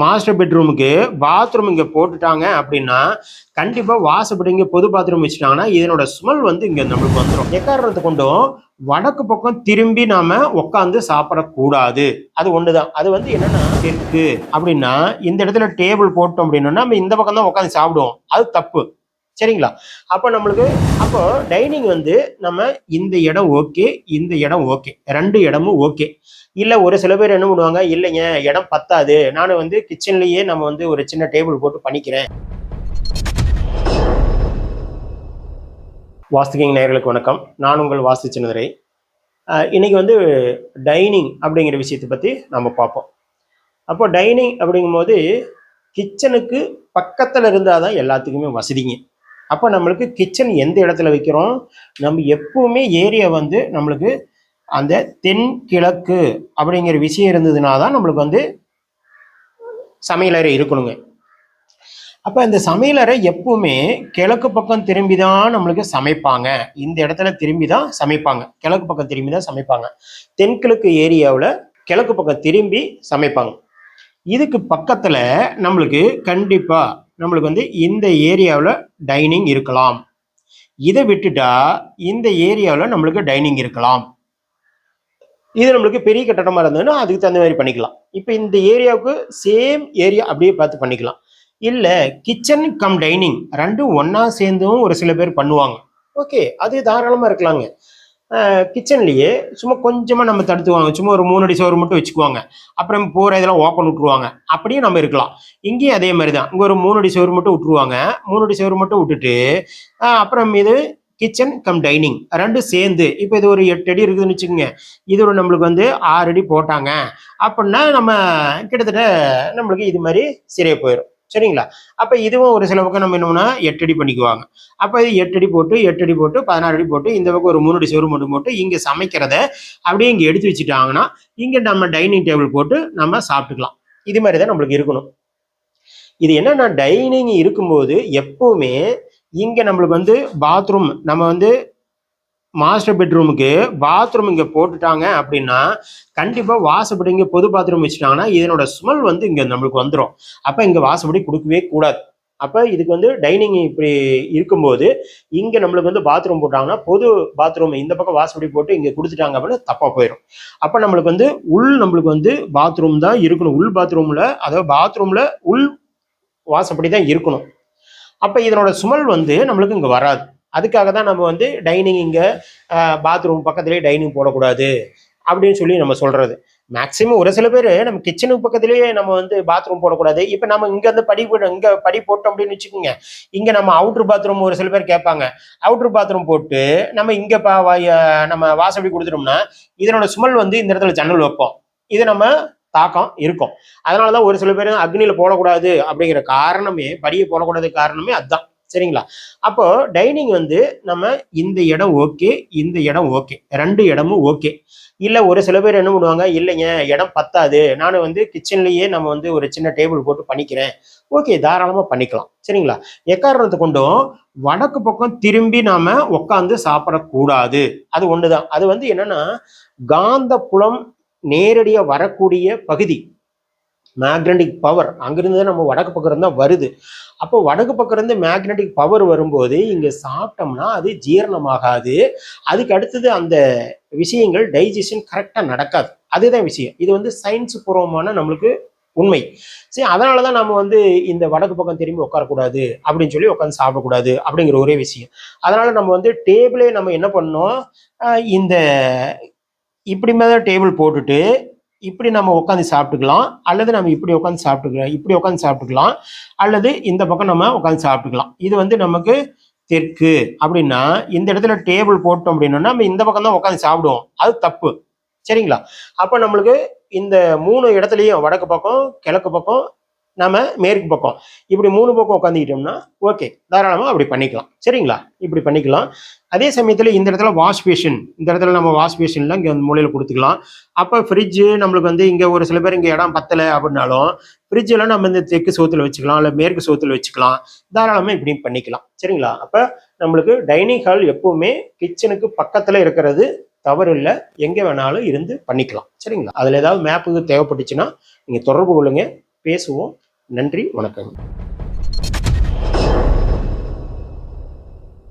Master பெட்ரூமுக்கு bathroom இங்கே போட்டுட்டாங்க அப்படின்னா கண்டிப்பாக வாசப்படி இங்கே பொது பாத்ரூம் வச்சுட்டாங்கன்னா இதனோட ஸ்மெல் வந்து இங்கே நம்மளுக்கு வந்துடும். எக்காரணத்தை கொண்டும் வடக்கு பக்கம் திரும்பி நாம உட்காந்து சாப்பிடக்கூடாது. அது ஒண்ணுதான். அது வந்து என்னன்னா தெற்கு அப்படின்னா இந்த இடத்துல டேபிள் போட்டோம் அப்படின்னா நம்ம இந்த பக்கம் தான் உட்காந்து சாப்பிடுவோம். அது தப்பு. சரிங்களா? அப்போ நம்மளுக்கு அப்போ டைனிங் வந்து நம்ம இந்த இடம் ஓகே, இந்த இடம் ஓகே, ரெண்டு இடமும் ஓகே. இல்லை ஒரு சில பேர் என்ன பண்ணுவாங்க, இல்லைங்க இடம் பத்தாது, நான் வந்து கிச்சன்லேயே நம்ம வந்து ஒரு சின்ன டேபிள் போட்டு பண்ணிக்கிறேன். வாஸ்துகிங் நேயர்களுக்கு வணக்கம். நான் உங்கள் வாஸ்து சின்னதுரை. இன்னைக்கு வந்து டைனிங் அப்படிங்கிற விஷயத்தை பற்றி நம்ம பார்ப்போம். அப்போ டைனிங் அப்படிங்கும்போது கிச்சனுக்கு பக்கத்தில் இருந்தால் தான் எல்லாத்துக்குமே வசதிங்க. அப்போ நம்மளுக்கு கிச்சன் எந்த இடத்துல வைக்கிறோம், நம்ம எப்பவுமே ஏரியா வந்து நம்மளுக்கு அந்த தென்கிழக்கு அப்படிங்கிற விஷயம் இருந்ததுனா தான் நம்மளுக்கு வந்து சமையலறை இருக்கணுங்க. அப்போ இந்த சமையலறை எப்பவுமே கிழக்கு பக்கம் திரும்பி தான் நம்மளுக்கு சமைப்பாங்க. இந்த இடத்துல திரும்பி தான் சமைப்பாங்க, கிழக்கு பக்கம் திரும்பி தான் சமைப்பாங்க. தென்கிழக்கு ஏரியாவில் கிழக்கு பக்கம் திரும்பி சமைப்பாங்க. இதுக்கு பக்கத்துல நம்மளுக்கு கண்டிப்பா நம்மளுக்கு வந்து இந்த ஏரியாவில் டைனிங் இருக்கலாம். இதை விட்டுட்டா இந்த ஏரியாவில் நம்மளுக்கு டைனிங் இருக்கலாம். இது நம்மளுக்கு பெரிய கட்டடமா இருந்ததுன்னா அதுக்கு தகுந்த மாதிரி பண்ணிக்கலாம். இப்போ இந்த ஏரியாவுக்கு சேம் ஏரியா அப்படியே பார்த்து பண்ணிக்கலாம். இல்லை கிச்சன் கம் டைனிங் ரெண்டும் ஒன்னா சேர்ந்தும் ஒரு சில பேர் பண்ணுவாங்க. ஓகே, அது தாராளமாக இருக்கலாங்க. கிச்சன்லேயே சும்மா கொஞ்சமாக நம்ம தடுத்துவாங்க, சும்மா ஒரு 3 அடி சோறு மட்டும் வச்சுக்குவாங்க, அப்புறம் போகிற இதெல்லாம் ஓப்பன் விட்டுருவாங்க. அப்படியே நம்ம இருக்கலாம். இங்கேயும் அதே மாதிரி தான், இங்கே ஒரு 3 அடி சோறு மட்டும் விட்டுருவாங்க. 3 அடி சோறு மட்டும் விட்டுட்டு அப்புறம் இது கிச்சன் கம் டைனிங் ரெண்டும் சேர்ந்து இப்போ இது ஒரு 8 அடி இருக்குதுன்னு வச்சுக்கோங்க. இதோட நம்மளுக்கு வந்து 6 அடி போட்டாங்க அப்படின்னா நம்ம கிட்டத்தட்ட நம்மளுக்கு இது மாதிரி சரியாக போயிடும். சரிங்களா? அப்போ இதுவும் ஒரு சில பக்கம் நம்ம என்னன்னா 8 அடி பண்ணிக்குவாங்க. அப்போ இது 8 அடி போட்டு 8 அடி போட்டு 16 அடி போட்டு இந்த பக்கம் ஒரு 3 அடி சோறு மட்டும் போட்டு இங்கே சமைக்கிறத அப்படியே இங்கே எடுத்து வச்சுட்டாங்கன்னா இங்கே நம்ம டைனிங் டேபிள் போட்டு நம்ம சாப்பிட்டுக்கலாம். இது மாதிரி தான் நம்மளுக்கு இருக்கணும். இது என்னன்னா டைனிங் இருக்கும்போது எப்பவுமே இங்கே நம்மளுக்கு வந்து பாத்ரூம் நம்ம வந்து மாஸ்டர் பெட்ரூமுக்கு பாத்ரூம் இங்கே போட்டுட்டாங்க அப்படின்னா கண்டிப்பாக வாசப்படி இங்கே பொது பாத்ரூம் வச்சுட்டாங்கன்னா இதனோட ஸ்மெல் வந்து இங்கே நம்மளுக்கு வந்துடும். அப்போ இங்கே வாசப்படி கொடுக்கவே கூடாது. அப்போ இதுக்கு வந்து டைனிங் இப்படி இருக்கும்போது இங்கே நம்மளுக்கு வந்து பாத்ரூம் போட்டாங்கன்னா பொது பாத்ரூம் இந்த பக்கம் வாசப்படி போட்டு இங்கே கொடுத்துட்டாங்க அப்படின்னு தப்பாக போயிடும். அப்போ நம்மளுக்கு வந்து நம்மளுக்கு வந்து பாத்ரூம் தான் இருக்கணும். உள் பாத்ரூமில், அதாவது பாத்ரூமில் உள் வாசப்படி தான் இருக்கணும். அப்போ இதனோட ஸ்மெல் வந்து நம்மளுக்கு இங்கே வராது. அதுக்காக தான் நம்ம வந்து டைனிங் இங்கே பாத்ரூம் பக்கத்துலேயே டைனிங் போடக்கூடாது அப்படின்னு சொல்லி நம்ம சொல்கிறது. மேக்ஸிமம் ஒரு சில பேர் நம்ம கிச்சனுக்கு பக்கத்துலேயே நம்ம வந்து பாத்ரூம் போடக்கூடாது. இப்போ நம்ம இங்கேருந்து இங்கே படி போட்டோம் அப்படின்னு வச்சுக்கோங்க, இங்கே நம்ம அவுட்ரு பாத்ரூம் ஒரு சில பேர் கேட்பாங்க. அவுட்ரு பாத்ரூம் போட்டு நம்ம இங்கே நம்ம வாசப்படி கொடுத்துட்டோம்னா இதனோட ஸ்மெல் வந்து இந்த இடத்துல ஜன்னல் வைப்போம். இது நம்ம தாக்கம் இருக்கும். அதனால தான் ஒரு சில பேர் அக்னியில் போடக்கூடாது அப்படிங்கிற காரணமே, படியை போடக்கூடாது காரணமே அதுதான். சரிங்களா? அப்போ டைனிங் வந்து நம்ம இந்த இடம் ஓகே, இந்த இடம் ஓகே, ரெண்டு இடமும் ஓகே. இல்லை ஒரு சில பேர் என்ன பண்ணுவாங்க, இல்லைங்க இடம் பத்தாது, நான் வந்து கிச்சன்லேயே நம்ம வந்து ஒரு சின்ன டேபிள் போட்டு பண்ணிக்கிறேன். ஓகே, தாராளமாக பண்ணிக்கலாம். சரிங்களா? எக்காரணத்தை கொண்டும் வடக்கு பக்கம் திரும்பி நாம உட்காந்து சாப்பிடக்கூடாது. அது ஒண்ணுதான். அது வந்து என்னன்னா காந்த புலம் நேரடியாக வரக்கூடிய பகுதி, மேக்னட்டிக் பவர் அங்கிருந்து நம்ம வடக்கு பக்கம் இருந்தால் வருது. அப்போ வடக்கு பக்கம் இருந்து மேக்னட்டிக் பவர் வரும்போது இங்கே சாப்பிட்டோம்னா அது ஜீரணமாகாது. அதுக்கு அடுத்தது அந்த விஷயங்கள் டைஜஷன் கரெக்டாக நடக்காது. அதுதான் விஷயம். இது வந்து சயின்ஸ் பூர்வமான நம்மளுக்கு உண்மை. சரி, அதனால தான் நம்ம வந்து இந்த வடக்கு பக்கம் திரும்பி உட்காரக்கூடாது அப்படின்னு சொல்லி உட்காந்து சாப்பிடக்கூடாது அப்படிங்கிற ஒரே விஷயம். அதனால நம்ம வந்து டேபிளே நம்ம என்ன பண்ணோம், இந்த இப்படி மேலே டேபிள் போட்டுட்டு இப்படி நம்ம உட்காந்து சாப்பிட்டுக்கலாம், அல்லது நம்ம இப்படி உட்காந்து சாப்பிட்டுக்கலாம், அல்லது இந்த பக்கம் நம்ம உட்காந்து சாப்பிட்டுக்கலாம். இது வந்து நமக்கு தெற்கு அப்படின்னா இந்த இடத்துல டேபிள் போட்டோம் அப்படின்னா நம்ம இந்த பக்கம் தான் உட்காந்து சாப்பிடுவோம். அது தப்பு. சரிங்களா? அப்போ நம்மளுக்கு இந்த 3 இடத்துலையும் வடக்கு பக்கம், கிழக்கு பக்கம், நம்ம மேற்கு பக்கம், இப்படி 3 பக்கம் உட்காந்துக்கிட்டோம்னா ஓகே, தாராளமாக அப்படி பண்ணிக்கலாம். சரிங்களா? இப்படி பண்ணிக்கலாம். அதே சமயத்தில் இந்த இடத்துல வாஷ் பேஷன், இந்த இடத்துல நம்ம வாஷ் பேஷன்லாம் இங்கே மூலையில் கொடுத்துக்கலாம். அப்போ ஃப்ரிட்ஜு நம்மளுக்கு வந்து இங்கே ஒரு சில பேர் இங்கே இடம் பத்தலை அப்படின்னாலும் ஃப்ரிட்ஜெல்லாம் நம்ம இந்த தெற்கு சோத்தில் வச்சுக்கலாம், இல்லை மேற்கு சோத்தில் வச்சுக்கலாம். தாராளமாக இப்படியும் பண்ணிக்கலாம். சரிங்களா? அப்போ நம்மளுக்கு டைனிங் ஹால் எப்பவுமே கிச்சனுக்கு பக்கத்தில் இருக்கிறது தவறு இல்லை, எங்கே வேணாலும் இருந்து பண்ணிக்கலாம். சரிங்களா? அதில் ஏதாவது மேப்புக்கு தேவைப்பட்டுச்சுன்னா நீங்கள் தொடர்பு கொள்ளுங்க. பேசுவோம். நன்றி, வணக்கம்.